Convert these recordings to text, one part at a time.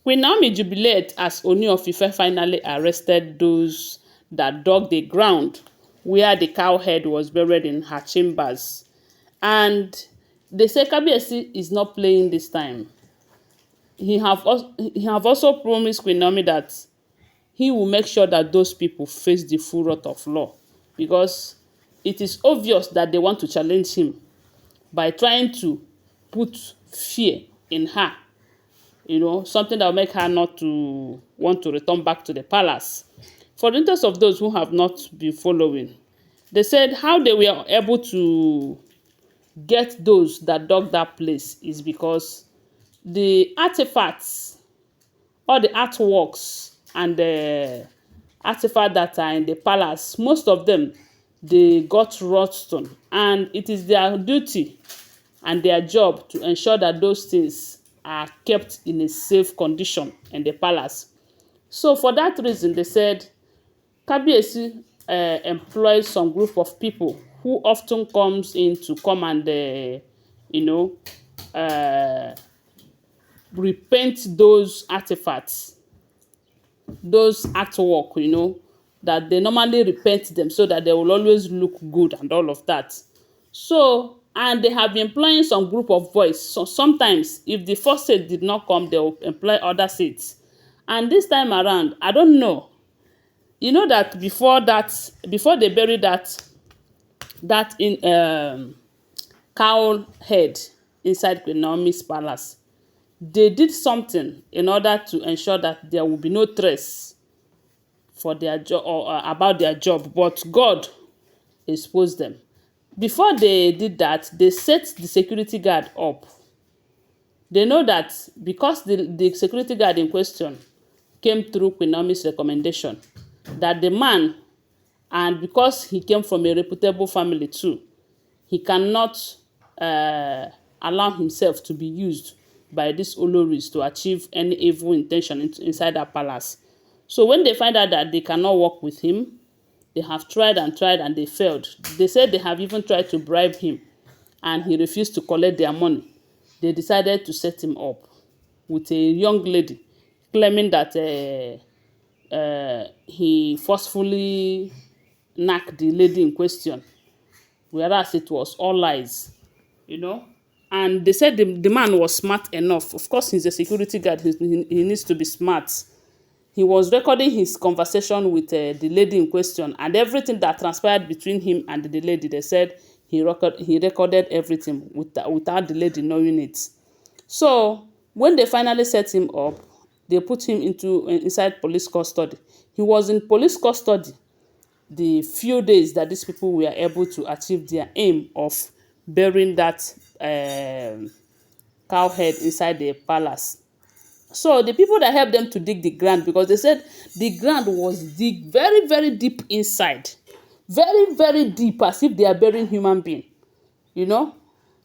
Queen Naomi jubilated as Ooni of Ife finally arrested those that dug the ground where the cow head was buried in her chambers. And they say Kabiyesi is not playing this time. He have also promised Queen Naomi that he will make sure that those people face the full wrath of law, because it is obvious that they want to challenge him by trying to put fear in her, something that will make her not to want to return back to the palace. For the interest of those who have not been following, they said how they were able to get those that dug that place is because the artifacts, all the artworks and the artifacts that are in the palace, most of them, they got rotten, and it is their duty and their job to ensure that those things are kept in a safe condition in the palace. So for that reason, they said Kabiyesi employs some group of people who often comes in to come and repaint those artifacts, those artwork, that they normally repaint them so that they will always look good and all of that. So, and they have been employing some group of boys. So sometimes if the first set did not come, they will employ other sets. And this time around, I don't know. You know that before they buried that in cow head inside Queen Naomi's palace, they did something in order to ensure that there will be no trace for their job or about their job, but God exposed them. Before they did that, they set the security guard up. They know that because the security guard in question came through Queen Naomi's recommendation, that the man, and because he came from a reputable family too, he cannot allow himself to be used by these oloris to achieve any evil intention inside that palace. So when they find out that they cannot work with him, they have tried and tried and they failed. They said they have even tried to bribe him and he refused to collect their money. They decided to set him up with a young lady, claiming that he forcefully knocked the lady in question, whereas it was all lies. And they said the man was smart enough. Of course, he's a security guard. He needs to be smart. He was recording his conversation with the lady in question, and everything that transpired between him and the lady, they said he recorded everything without the lady knowing it. So when they finally set him up, they put him inside police custody. He was in police custody the few days that these people were able to achieve their aim of burying that cow head inside the palace. So the people that helped them to dig the ground, because they said the ground was dig very, very deep inside. Very, very deep, as if they are burying human being.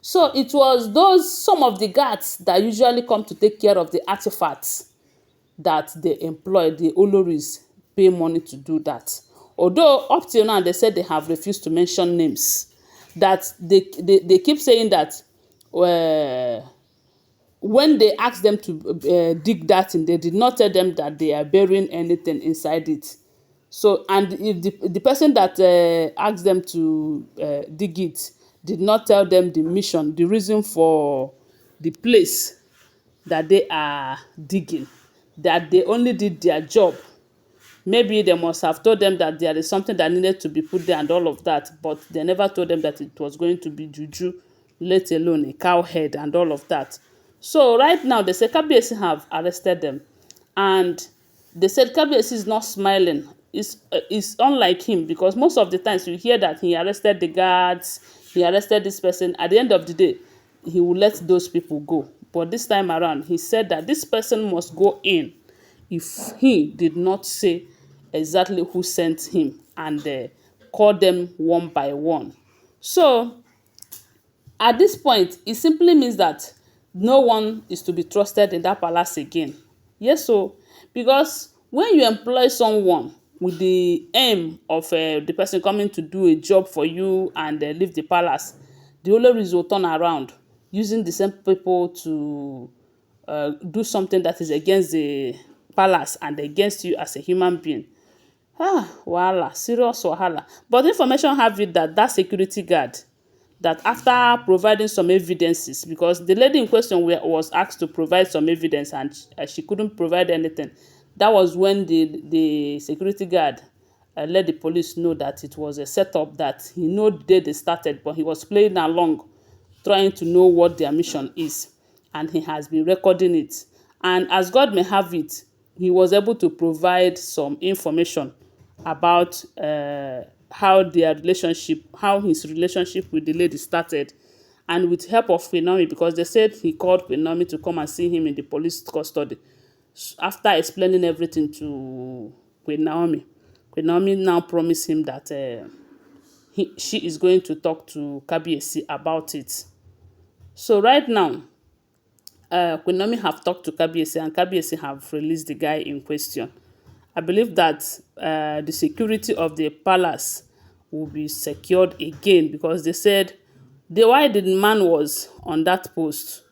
So it was some of the guards that usually come to take care of the artifacts that they employ, the oloris pay money to do that. Although up till now they said they have refused to mention names. That they keep saying that when they asked them to dig that in, they did not tell them that they are burying anything inside it. So, and if the person that asked them to dig it did not tell them the mission, the reason for the place that they are digging, that they only did their job. Maybe they must have told them that there is something that needed to be put there and all of that, but they never told them that it was going to be juju, let alone a cow head and all of that. So right now, they say Kabiyesi have arrested them, and they said Kabiyesi is not smiling. It's unlike him, because most of the times you hear that he arrested the guards, he arrested this person. At the end of the day, he will let those people go. But this time around, he said that this person must go in if he did not say exactly who sent him and call them one by one. So at this point, it simply means that no one is to be trusted in that palace again. Yes, so because when you employ someone with the aim of the person coming to do a job for you and leave the palace, the Olories will turn around using the same people to do something that is against the palace and against you as a human being. Wahala, serious wahala. But information have it that that security guard, that after providing some evidences, because the lady in question was asked to provide some evidence and she couldn't provide anything. That was when the security guard let the police know that it was a setup, that he know the day they started, but he was playing along, trying to know what their mission is, and he has been recording it. And as God may have it, he was able to provide some information about how his relationship with the lady started, and with help of Queen Naomi, because they said he called Queen Naomi to come and see him in the police custody. After explaining everything to Queen Naomi now promised him that she is going to talk to Kabiyesi about it. So right now, Queen Naomi have talked to Kabiyesi, and Kabiyesi have released the guy in question. I believe that the security of the palace will be secured again, because they said while the man was on that post,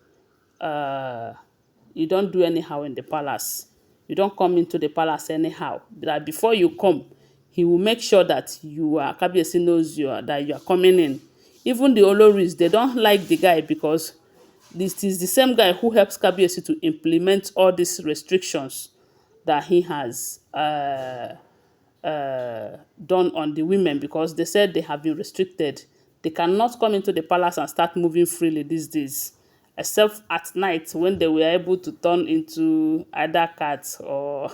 you don't do anyhow in the palace. You don't come into the palace anyhow. That before you come, he will make sure that Kabiyesi knows that you are coming in. Even the Olories, they don't like the guy, because this is the same guy who helps Kabiyesi to implement all these restrictions that he has done on the women, because they said they have been restricted. They cannot come into the palace and start moving freely these days, except at night when they were able to turn into either cats or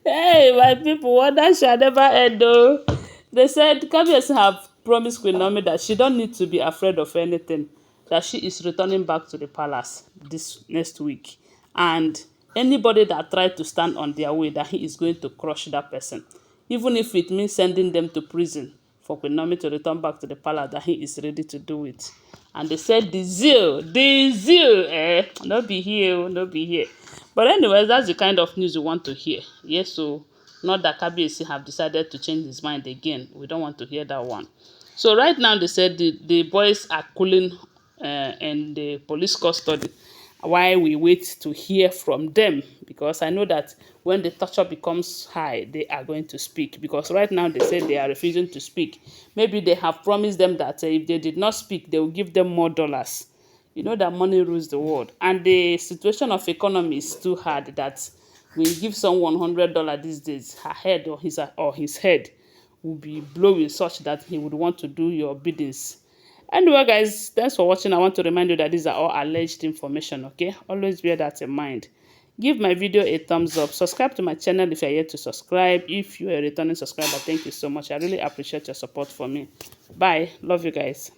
hey, my people, wonder shall never end though. They said Kabiyesi have promised Queen Naomi that she don't need to be afraid of anything, that she is returning back to the palace this next week. And anybody that tried to stand on their way, that he is going to crush that person. Even if it means sending them to prison for Queen Naomi to return back to the palace, that he is ready to do it. And they said the zeal, no be here, no be here. But anyways, that's the kind of news you want to hear. Yes, so not that Kabiyesi have decided to change his mind again. We don't want to hear that one. So right now they said the boys are cooling in the police custody while we wait to hear from them, because I know that when the torture becomes high, they are going to speak, because right now they say they are refusing to speak. Maybe they have promised them that if they did not speak, they will give them more dollars. You know that money rules the world, and the situation of economy is too hard that when you give someone $100 these days, her head or his head will be blowing such that he would want to do your biddings. Anyway, guys, thanks for watching. I want to remind you that these are all alleged information, okay? Always bear that in mind. Give my video a thumbs up. Subscribe to my channel if you're yet to subscribe. If you're a returning subscriber, thank you so much. I really appreciate your support for me. Bye. Love you guys.